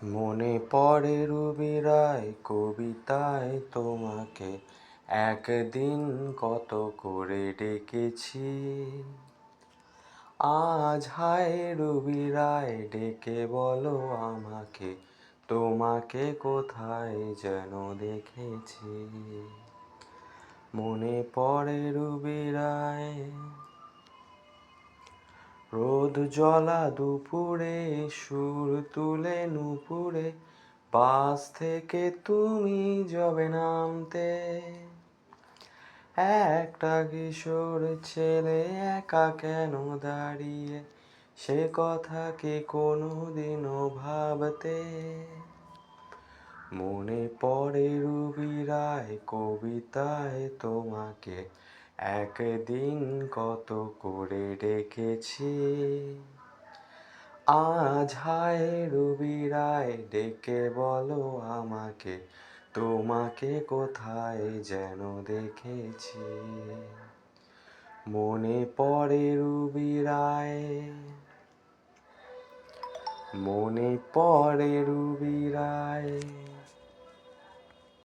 মনে পড়ে রুবি রায় কবিতায় তোমাকে একদিন কত করে ডেকেছি। আজ হায় রুবি রায় ডেকে বলো আমাকে, তোমাকে কোথায় যেন দেখেছি। মনে পড়ে রুবি রায় রোদ জ্বলা দুপুরে, সুর তুলে নুপুরে, বাস থেকে তুমি যবে নামতে। একটা কিশোর ছেলে একা কেন দাঁড়িয়ে, সে কথা কি কোনোদিনও ভাবতে। মনে পড়ে রুবি রায় কবিতায় তোমাকে একদিন কত করে ডেকেছি। আজ হায় রুবি রায় ডেকে বলো আমাকে, তোমাকে কোথায় যেন দেখেছি। মনে পড়ে রুবি রায়, মনে পড়ে রুবি রায়।